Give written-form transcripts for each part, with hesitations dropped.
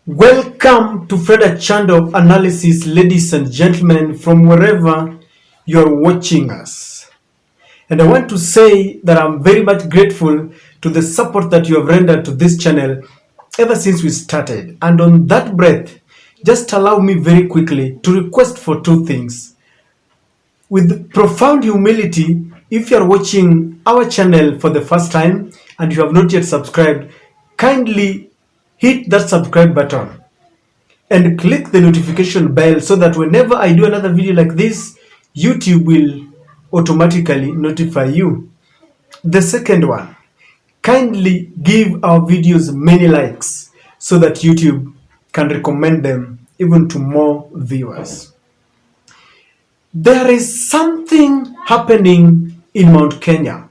Welcome to Freda Chando Analysis, ladies and gentlemen, from wherever you're watching us. And I want to say that I'm very much grateful to the support that you have rendered to this channel ever since we started. And on that breath, just allow me very quickly to request for two things. With profound humility, if you are watching our channel for the first time and you have not yet subscribed, kindly hit that subscribe button and click the notification bell so that whenever I do another video like this, YouTube will automatically notify you. The second one, kindly give our videos many likes so that YouTube can recommend them even to more viewers. There is something happening in Mount Kenya,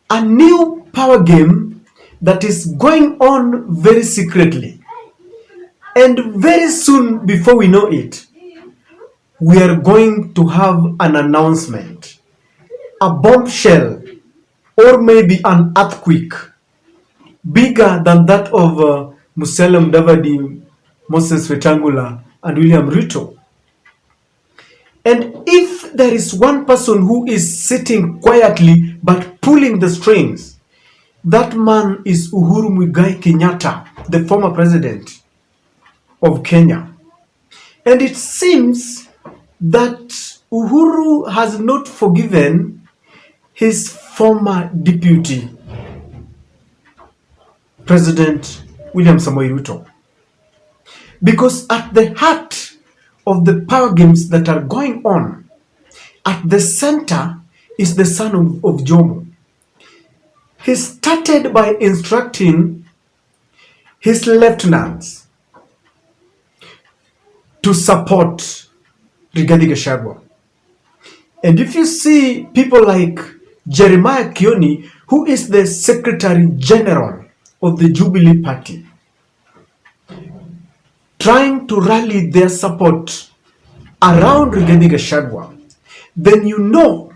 a new power game that is going on very secretly. And very soon, before we know it, we are going to have an announcement, a bombshell, or maybe an earthquake bigger than that of Musalia Mudavadi, Moses Wetangula, and William Ruto. And if there is one person who is sitting quietly but pulling the strings, that man is Uhuru Kenyatta, the former president of Kenya. And it seems that Uhuru has not forgiven his former deputy, President William Samoei Ruto. Because at the heart of the power games that are going on, at the center is the son of Jomo. He started by instructing his lieutenants to support Rigathi Gachagua. And if you see people like Jeremiah Kioni, who is the Secretary General of the Jubilee Party, trying to rally their support around Rigathi Gachagua, then you know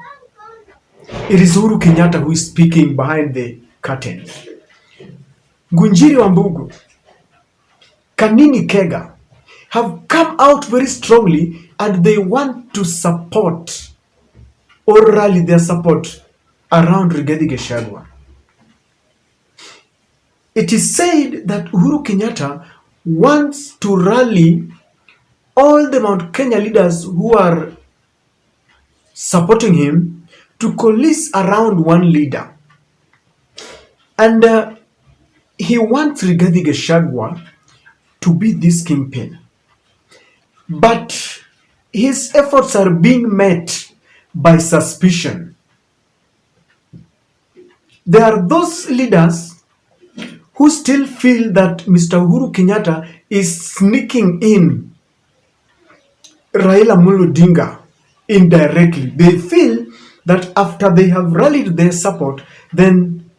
it is Uhuru Kenyatta who is speaking behind the curtain. Ngunjiri Wambugu, Kanini, Kega have come out very strongly and they want to support or rally their support around Rigathi Gachagua. It is said that Uhuru Kenyatta wants to rally all the Mount Kenya leaders who are supporting him to coalesce around one leader. And he wants Rigathi Gachagua to be this kingpin. But his efforts are being met by suspicion. There are those leaders who still feel that Mr. Uhuru Kenyatta is sneaking in Raila Amolo Odinga indirectly. They feel that after they have rallied their support, then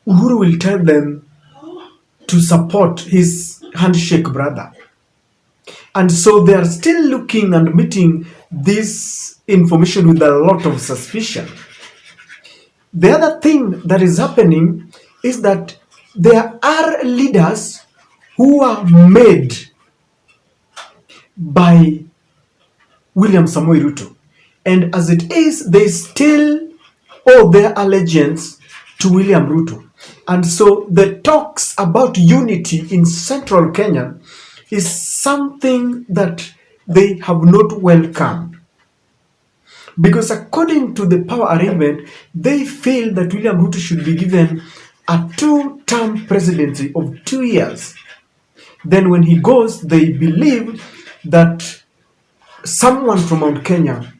Uhuru will tell them to support his handshake brother. And so they are still looking and meeting this information with a lot of suspicion. The other thing that is happening is that there are leaders who are made by William Samoei Ruto. And as it is, they still owe their allegiance to William Ruto. And so the talks about unity in central Kenya is something that they have not welcomed. Because according to the power arrangement, they feel that William Ruto should be given a two-term presidency of 2 years. Then when he goes, they believe that someone from Mount Kenya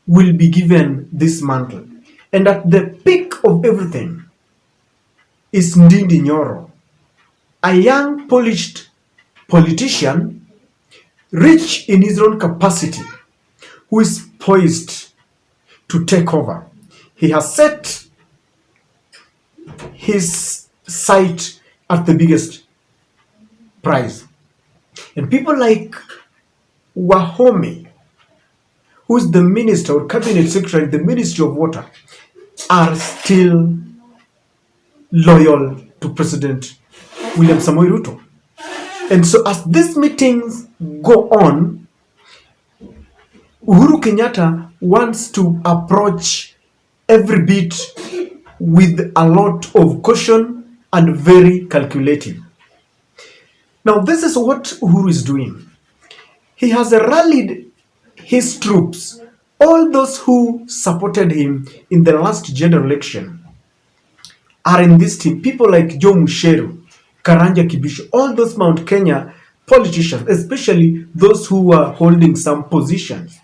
will be given this mantle. And at the peak of everything is Ndindi Nyoro, a young polished politician, rich in his own capacity, who is poised to take over. He has set his sight at the biggest prize. And people like Wahome, who is the minister or cabinet secretary in the Ministry of Water, are still loyal to President William Samoei Ruto. And so as these meetings go on, Uhuru Kenyatta wants to approach every bit with a lot of caution and very calculative. Now, this is what Uhuru is doing. He has rallied his troops, all those who supported him in the last general election are in this team. People like Joe Musheru, Karanja Kibisho, all those Mount Kenya politicians, especially those who are holding some positions.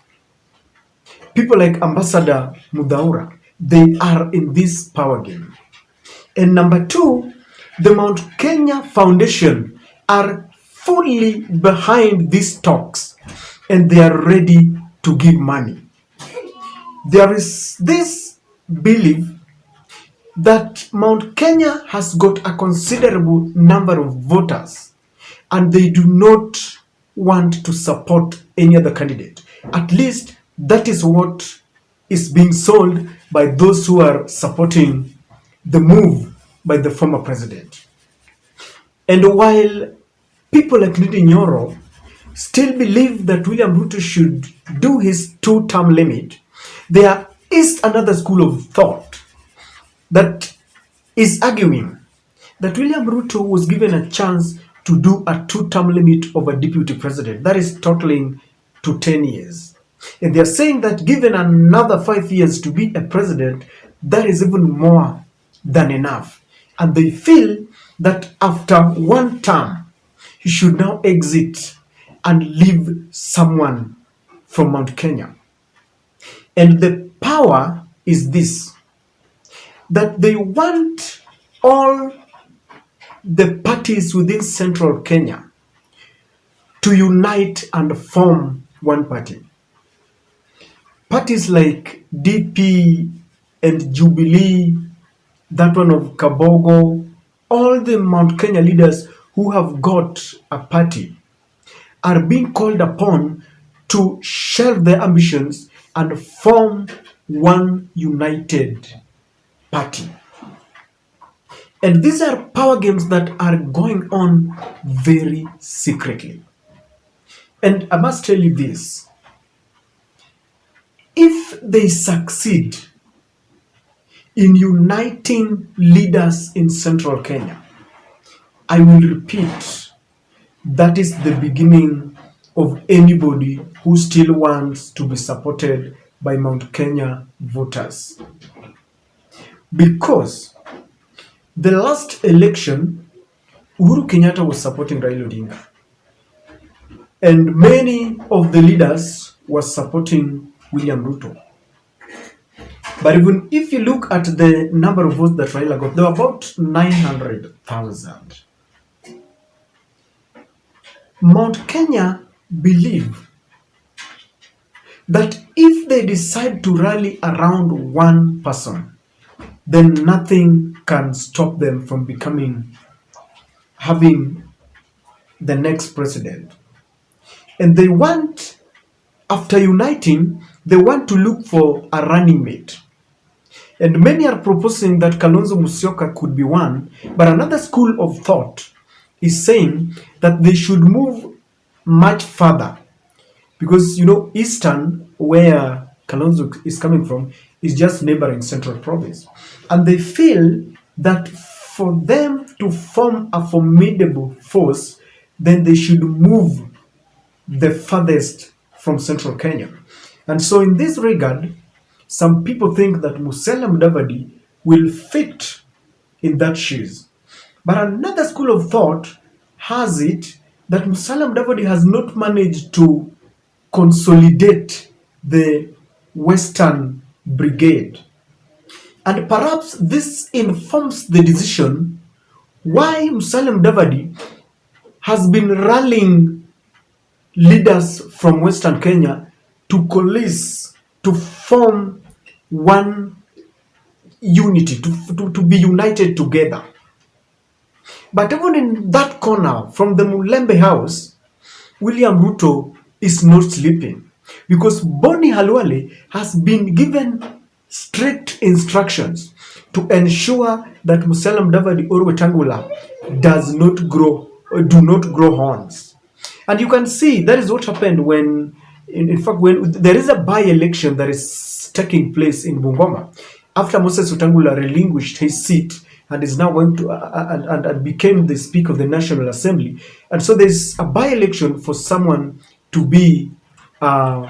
People like Ambassador Mudaura, they are in this power game. And number two, the Mount Kenya Foundation are fully behind these talks and they are ready to give money. There is this belief that Mount Kenya has got a considerable number of voters and they do not want to support any other candidate. At least that is what is being sold by those who are supporting the move by the former president. And while people like Ndindi Nyoro still believe that William Ruto should do his two-term limit, there is another school of thought that is arguing that William Ruto was given a chance to do a two-term limit of a deputy president, that is totaling to 10 years. And they are saying that given another 5 years to be a president, that is even more than enough. And they feel that after one term, he should now exit and leave someone from Mount Kenya. And the power is this, that they want all the parties within central Kenya to unite and form one party. Parties like DP and Jubilee, that one of Kabogo, all the Mount Kenya leaders who have got a party are being called upon to shelve their ambitions and form one united party. And these are power games that are going on very secretly. And I must tell you this, if they succeed in uniting leaders in central Kenya, I will repeat, that is the beginning of anybody who still wants to be supported by Mount Kenya voters. Because the last election, Uhuru Kenyatta was supporting Raila Odinga. And many of the leaders were supporting William Ruto. But even if you look at the number of votes that Raila got, there were about 900,000. Mount Kenya believe that if they decide to rally around one person, then nothing can stop them from having the next president. And they want, after uniting, they want to look for a running mate. And many are proposing that Kalonzo Musyoka could be one, but another school of thought is saying that they should move much further. Because, Eastern, where Kalonzo is coming from, is just neighboring Central Province. And they feel that for them to form a formidable force, then they should move the farthest from Central Kenya. And so in this regard, some people think that Musalia Mudavadi will fit in that shoes. But another school of thought has it that Musalia Mudavadi has not managed to consolidate the Western Brigade. And perhaps this informs the decision why Musalia Mudavadi has been rallying leaders from Western Kenya to coalesce, to form one unity, to be united together. But even in that corner, from the Mulembe house, William Ruto is not sleeping, because Boni Halwale has been given strict instructions to ensure that Musalia Mudavadi or Wetangula does not grow do not grow horns. And you can see that is what happened when, in fact, when there is a by-election that is taking place in Bungoma, after Moses Wetangula relinquished his seat and is now going to and became the Speaker of the National Assembly, and so there's a by-election for someone to be uh,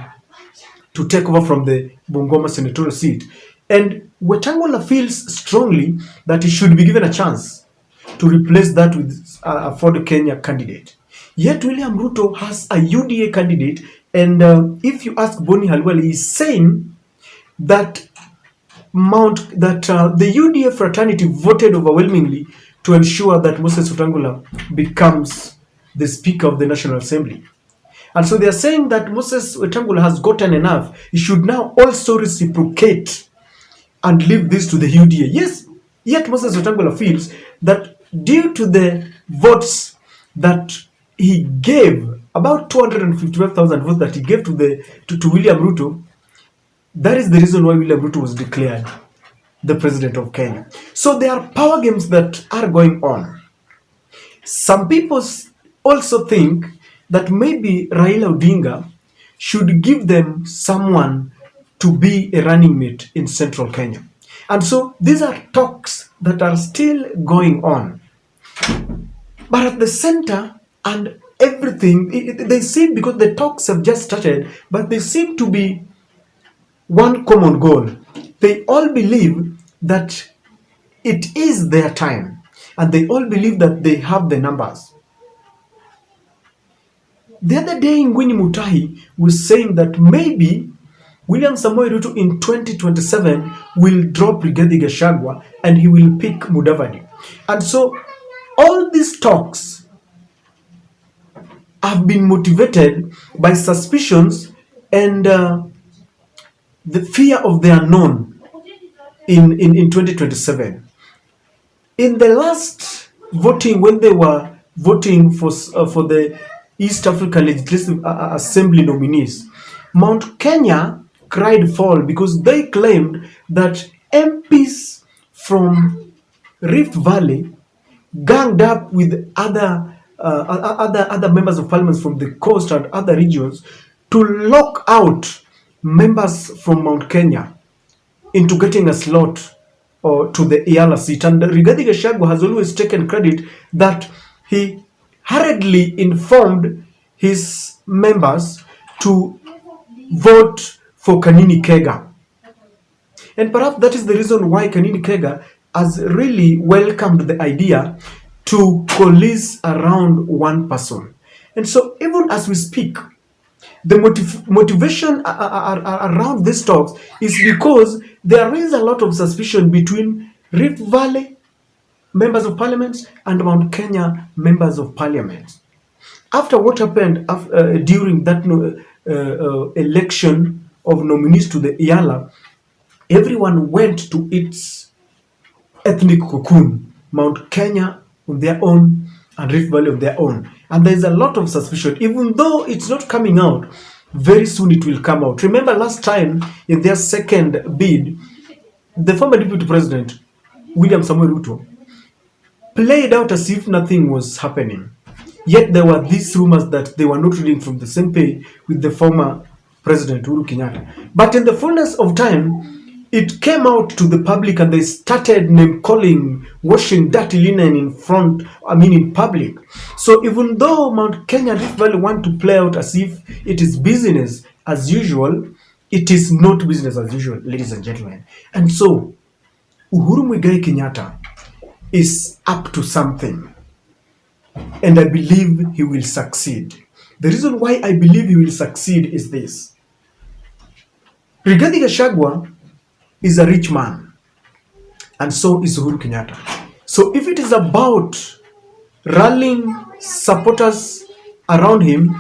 to take over from the Bungoma senatorial seat, and Wetangula feels strongly that he should be given a chance to replace that with a Ford Kenya candidate. Yet William Ruto has a UDA candidate, and if you ask Boni Halwale, he's saying that the UDA fraternity voted overwhelmingly to ensure that Moses Wetangula becomes the Speaker of the National Assembly. And so they are saying that Moses Wetangula has gotten enough. He should now also reciprocate and leave this to the UDA. Yes, yet Moses Wetangula feels that due to the votes that he gave, about 255,000 votes that he gave to William Ruto, that is the reason why William Ruto was declared the president of Kenya. So there are power games that are going on. Some people also think that maybe Raila Odinga should give them someone to be a running mate in central Kenya. And so these are talks that are still going on. But at the center and everything, they seem, because the talks have just started, but they seem to be one common goal. They all believe that it is their time, and they all believe that they have the numbers. The other day, Ngwini Mutahi was saying that maybe William Samoei Ruto in 2027 will drop Rigathi Gachagua and he will pick Mudavadi. And so all these talks have been motivated by suspicions and the fear of the unknown in 2027. In the last voting, when they were voting for the East African Legislative Assembly nominees, Mount Kenya cried foul because they claimed that MPs from Rift Valley ganged up with other members of parliament from the coast and other regions to lock out members from Mount Kenya into getting a slot or to the Iala seat. And Rigathi Gachagua has always taken credit that he hurriedly informed his members to vote for Kanini Kega. And perhaps that is the reason why Kanini Kega has really welcomed the idea to coalesce around one person. And so even as we speak, the motivation around these talks is because there is a lot of suspicion between Rift Valley members of parliament and Mount Kenya members of parliament. After what happened during that election of nominees to the Iala, everyone went to its ethnic cocoon, Mount Kenya on their own and Rift Valley on their own. And there's a lot of suspicion, even though it's not coming out, very soon it will come out. Remember last time in their second bid, the former deputy president, William Samoei Ruto, played out as if nothing was happening. Yet there were these rumors that they were not reading from the same page with the former president, Uhuru Kenyatta. But in the fullness of time, it came out to the public and they started name calling, washing dirty linen in public. So even though Mount Kenya Rift Valley want to play out as if it is business as usual, it is not business as usual, ladies and gentlemen. And so Uhuru Muigai Kenyatta is up to something, and I believe he will succeed. The reason why I believe he will succeed is this. Rigathi Gachagua is a rich man, and so is Uhuru Kenyatta. So if it is about rallying supporters around him,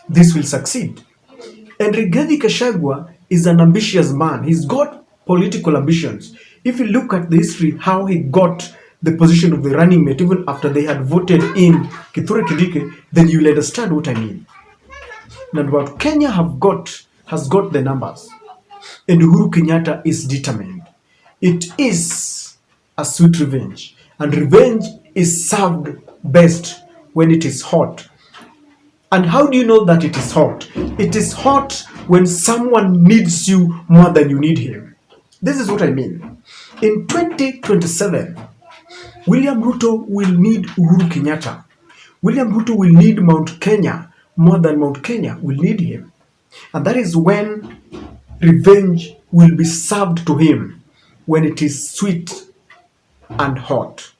this will succeed. And Rigathi Gachagua is an ambitious man. He's got political ambitions. If you look at the history, how he got the position of the running mate, even after they had voted in Kithure Kindiki, then you'll understand what I mean. And what Kenya has got the numbers. And Uhuru Kenyatta is determined. It is a sweet revenge. And revenge is served best when it is hot. And how do you know that it is hot? It is hot when someone needs you more than you need him. This is what I mean. In 2027, William Ruto will need Uhuru Kenyatta. William Ruto will need Mount Kenya more than Mount Kenya will need him. And that is when revenge will be served to him, when it is sweet and hot.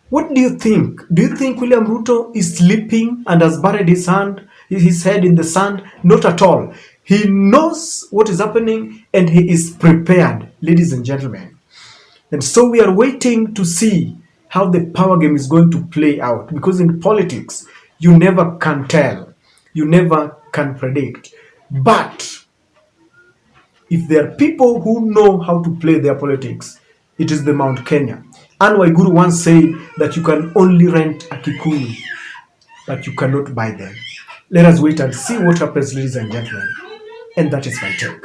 What do you think? Do you think William Ruto is sleeping and has buried his head in the sand? Not at all. He knows what is happening and he is prepared, ladies and gentlemen. And so we are waiting to see how the power game is going to play out, because in politics, you never can tell. You never can predict. But if there are people who know how to play their politics, it is the Mount Kenya. Anne Waiguru once said that you can only rent a Kikuyu, but you cannot buy them. Let us wait and see what happens, ladies and gentlemen. And that is my take.